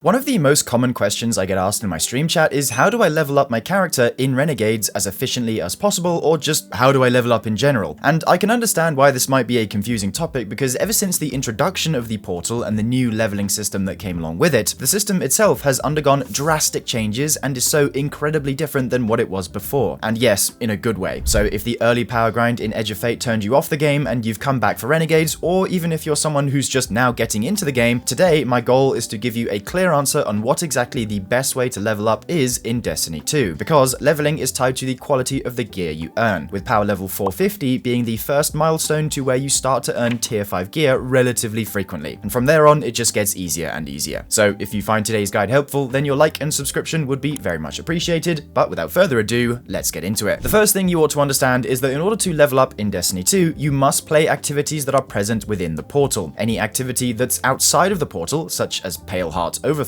One of the most common questions I get asked in my stream chat is how do I level up my character in Renegades as efficiently as possible, or just how do I level up in general? And I can understand why this might be a confusing topic, because ever since the introduction of the portal and the new leveling system that came along with it, the system itself has undergone drastic changes and is so incredibly different than what it was before. And yes, in a good way. So if the early power grind in Edge of Fate turned you off the game and you've come back for Renegades, or even if you're someone who's just now getting into the game, today my goal is to give you a clear answer on what exactly the best way to level up is in Destiny 2, because leveling is tied to the quality of the gear you earn, with power level 450 being the first milestone to where you start to earn tier 5 gear relatively frequently, and from there on it just gets easier and easier. So if you find today's guide helpful, then your like and subscription would be very much appreciated, but without further ado, let's get into it. The first thing you ought to understand is that in order to level up in Destiny 2, you must play activities that are present within the portal. Any activity that's outside of the portal, such as Pale Heart overthrows,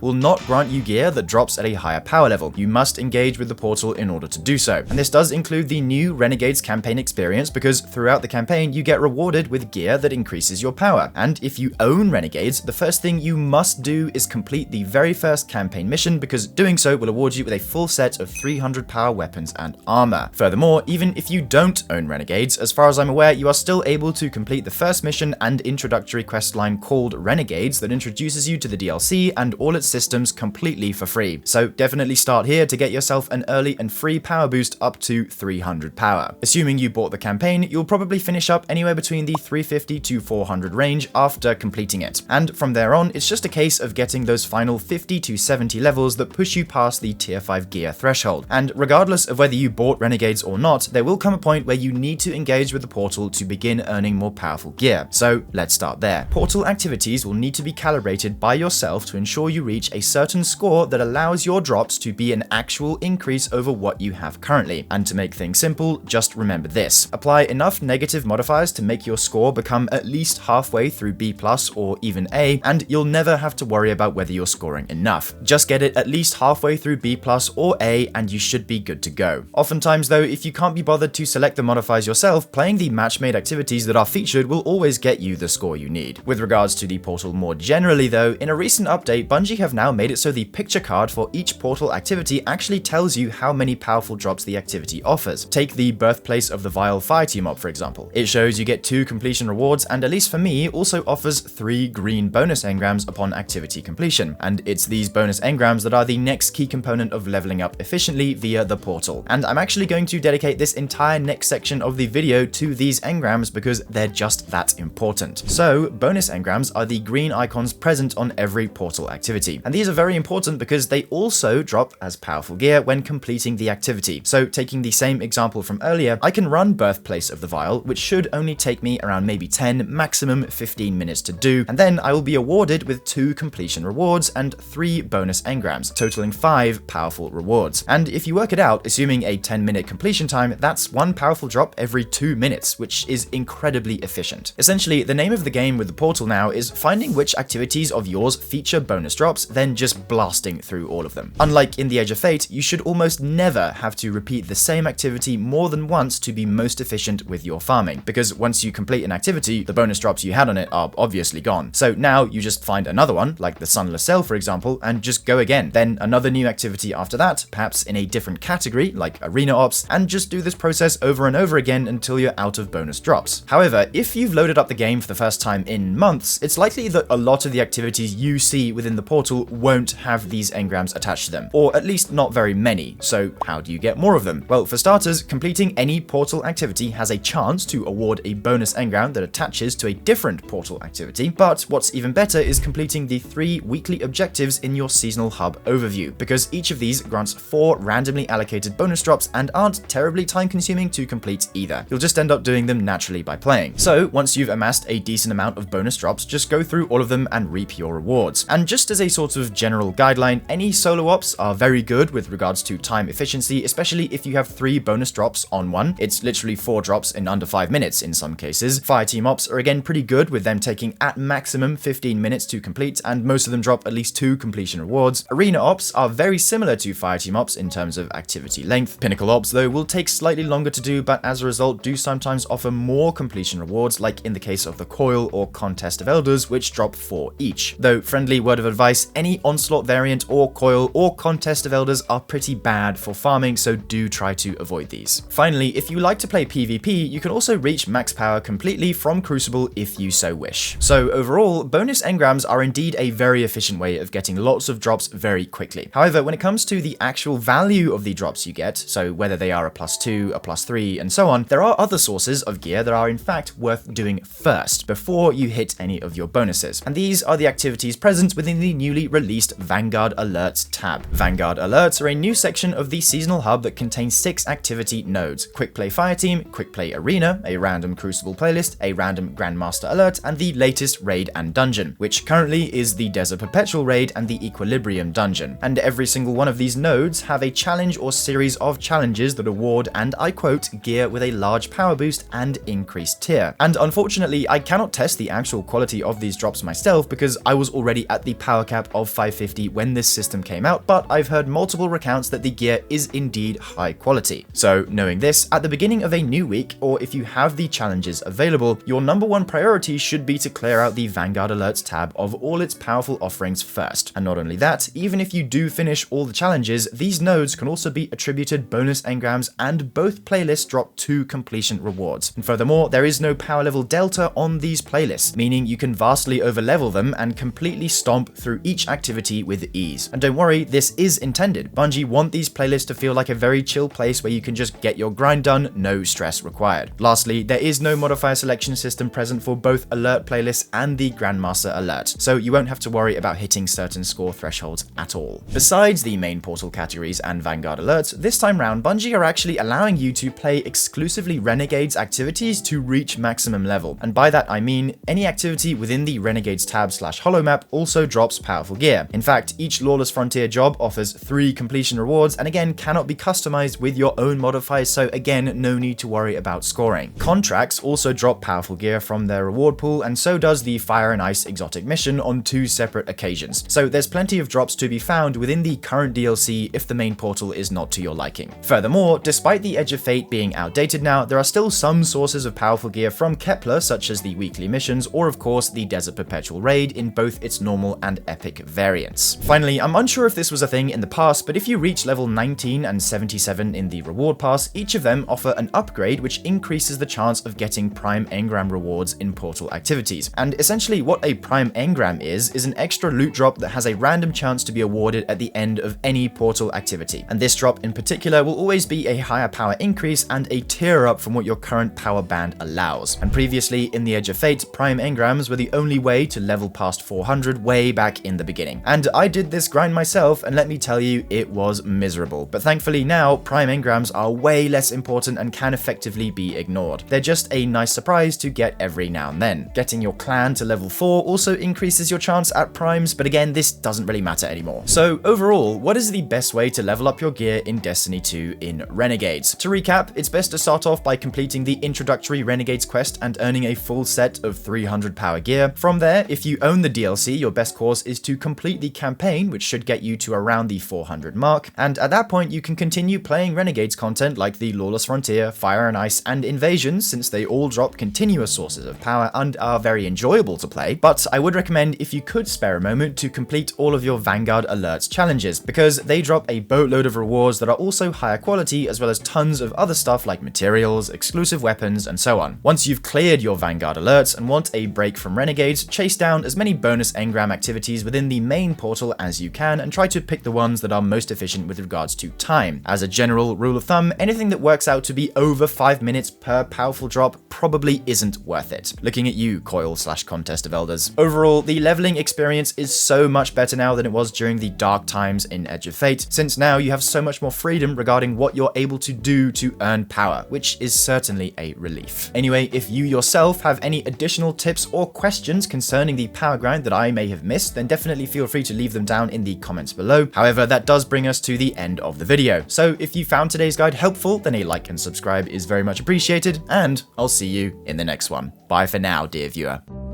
will not grant you gear that drops at a higher power level. You must engage with the portal in order to do so. And this does include the new Renegades campaign experience, because throughout the campaign you get rewarded with gear that increases your power. And if you own Renegades, the first thing you must do is complete the very first campaign mission, because doing so will award you with a full set of 300 power weapons and armor. Furthermore, even if you don't own Renegades, as far as I'm aware, you are still able to complete the first mission and introductory questline called Renegades that introduces you to the DLC and all its systems completely for free. So definitely start here to get yourself an early and free power boost up to 300 power. Assuming you bought the campaign, you'll probably finish up anywhere between the 350 to 400 range after completing it. And from there on, it's just a case of getting those final 50 to 70 levels that push you past the tier 5 gear threshold. And regardless of whether you bought Renegades or not, there will come a point where you need to engage with the portal to begin earning more powerful gear. So let's start there. Portal activities will need to be calibrated by yourself to ensure you reach a certain score that allows your drops to be an actual increase over what you have currently. And to make things simple, just remember this. Apply enough negative modifiers to make your score become at least halfway through B+ or even A, and you'll never have to worry about whether you're scoring enough. Just get it at least halfway through B+ or A and you should be good to go. Oftentimes though, if you can't be bothered to select the modifiers yourself, playing the match-made activities that are featured will always get you the score you need. With regards to the portal more generally though, in a recent update, Bungie have now made it so the picture card for each portal activity actually tells you how many powerful drops the activity offers. Take the Birthplace of the Vile Fireteam mob for example. It shows you get 2 completion rewards, and at least for me, also offers 3 green bonus engrams upon activity completion. And it's these bonus engrams that are the next key component of leveling up efficiently via the portal. And I'm actually going to dedicate this entire next section of the video to these engrams because they're just that important. So bonus engrams are the green icons present on every portal activity. And these are very important because they also drop as powerful gear when completing the activity. So taking the same example from earlier, I can run Birthplace of the Vile, which should only take me around maybe 10, maximum 15 minutes to do, and then I will be awarded with 2 completion rewards and 3 bonus engrams, totaling 5 powerful rewards. And if you work it out, assuming a 10-minute completion time, that's 1 powerful drop every 2 minutes, which is incredibly efficient. Essentially, the name of the game with the portal now is finding which activities of yours feature bonus drops, then just blasting through all of them. Unlike in the Edge of Fate, you should almost never have to repeat the same activity more than once to be most efficient with your farming, because once you complete an activity, the bonus drops you had on it are obviously gone. So now you just find another one, like the Sunless Cell for example, and just go again. Then another new activity after that, perhaps in a different category, like Arena Ops, and just do this process over and over again until you're out of bonus drops. However, if you've loaded up the game for the first time in months, it's likely that a lot of the activities you see within the portal won't have these engrams attached to them, or at least not very many. So how do you get more of them? Well, for starters, completing any portal activity has a chance to award a bonus engram that attaches to a different portal activity, but what's even better is completing the 3 weekly objectives in your seasonal hub overview, because each of these grants 4 randomly allocated bonus drops and aren't terribly time consuming to complete either. You'll just end up doing them naturally by playing. So once you've amassed a decent amount of bonus drops, just go through all of them and reap your rewards. And just as a sort of general guideline, any solo ops are very good with regards to time efficiency, especially if you have 3 bonus drops on one. It's literally 4 drops in under 5 minutes in some cases. Fireteam ops are again pretty good with them taking at maximum 15 minutes to complete, and most of them drop at least 2 completion rewards. Arena ops are very similar to Fireteam ops in terms of activity length. Pinnacle ops though will take slightly longer to do, but as a result do sometimes offer more completion rewards, like in the case of the Coil or Contest of Elders, which drop 4 each. Though friendly word of advice, any Onslaught variant or Coil or Contest of Elders are pretty bad for farming, so do try to avoid these. Finally, if you like to play PvP, you can also reach max power completely from Crucible if you so wish. So overall, bonus engrams are indeed a very efficient way of getting lots of drops very quickly. However, when it comes to the actual value of the drops you get, so whether they are a +2, a +3, and so on, there are other sources of gear that are in fact worth doing first, before you hit any of your bonuses. And these are the activities present within the newly released Vanguard Alerts tab. Vanguard Alerts are a new section of the seasonal hub that contains 6 activity nodes: Quick Play Fireteam, Quick Play Arena, a random Crucible playlist, a random Grandmaster alert, and the latest raid and dungeon, which currently is the Desert Perpetual raid and the Equilibrium dungeon. And every single one of these nodes have a challenge or series of challenges that award, and I quote, gear with a large power boost and increased tier. And unfortunately, I cannot test the actual quality of these drops myself because I was already at the power cap of 550 when this system came out, but I've heard multiple recounts that the gear is indeed high quality. So knowing this, at the beginning of a new week, or if you have the challenges available, your #1 priority should be to clear out the Vanguard Alerts tab of all its powerful offerings first. And not only that, even if you do finish all the challenges, these nodes can also be attributed bonus engrams, and both playlists drop 2 completion rewards. And furthermore, there is no power level delta on these playlists, meaning you can vastly overlevel them and completely stomp through each activity with ease. And don't worry, this is intended. Bungie want these playlists to feel like a very chill place where you can just get your grind done, no stress required. Lastly, there is no modifier selection system present for both alert playlists and the Grandmaster alert, so you won't have to worry about hitting certain score thresholds at all. Besides the main portal categories and Vanguard alerts, this time round Bungie are actually allowing you to play exclusively Renegades activities to reach maximum level, and by that I mean any activity within the Renegades tab/holo map also drops powerful gear. In fact, each Lawless Frontier job offers 3 completion rewards, and again cannot be customized with your own modifiers, so again no need to worry about scoring. Contracts also drop powerful gear from their reward pool, and so does the Fire and Ice exotic mission on 2 separate occasions. So there's plenty of drops to be found within the current DLC if the main portal is not to your liking. Furthermore, despite the Edge of Fate being outdated now, there are still some sources of powerful gear from Kepler, such as the weekly missions, or of course the Desert Perpetual raid in both its normal and epic variants. Finally, I'm unsure if this was a thing in the past, but if you reach level 19 and 77 in the reward pass, each of them offer an upgrade which increases the chance of getting Prime Engram rewards in portal activities. And essentially what a Prime Engram is an extra loot drop that has a random chance to be awarded at the end of any portal activity. And this drop in particular will always be a higher power increase and a tier up from what your current power band allows. And previously in the Edge of Fate, Prime Engrams were the only way to level past 400 way back in the beginning. And I did this grind myself, and let me tell you, it was miserable. But thankfully now, Prime Engrams are way less important and can effectively be ignored. They're just a nice surprise to get every now and then. Getting your clan to level 4 also increases your chance at primes, but again, this doesn't really matter anymore. So overall, what is the best way to level up your gear in Destiny 2 in Renegades? To recap, it's best to start off by completing the introductory Renegades quest and earning a full set of 300 power gear. From there, if you own the DLC, your best course is to complete the campaign, which should get you to around the 400 mark, and at that point you can continue playing Renegades content like the Lawless Frontier, Fire and Ice, and Invasions, since they all drop continuous sources of power and are very enjoyable to play. But I would recommend, if you could spare a moment, to complete all of your Vanguard Alerts challenges, because they drop a boatload of rewards that are also higher quality, as well as tons of other stuff like materials, exclusive weapons, and so on. Once you've cleared your Vanguard Alerts and want a break from Renegades, chase down as many bonus engram activities within the main portal as you can, and try to pick the ones that are most efficient with regards to time. As a general rule of thumb, anything that works out to be over 5 minutes per powerful drop probably isn't worth it. Looking at you, Coil/Contest of Elders. Overall, the leveling experience is so much better now than it was during the dark times in Edge of Fate, since now you have so much more freedom regarding what you're able to do to earn power, which is certainly a relief. Anyway, if you yourself have any additional tips or questions concerning the power grind that I may have missed, then definitely feel free to leave them down in the comments below. However, that does bring us to the end of the video. So if you found today's guide helpful, then a like and subscribe is very much appreciated, and I'll see you in the next one. Bye for now, dear viewer.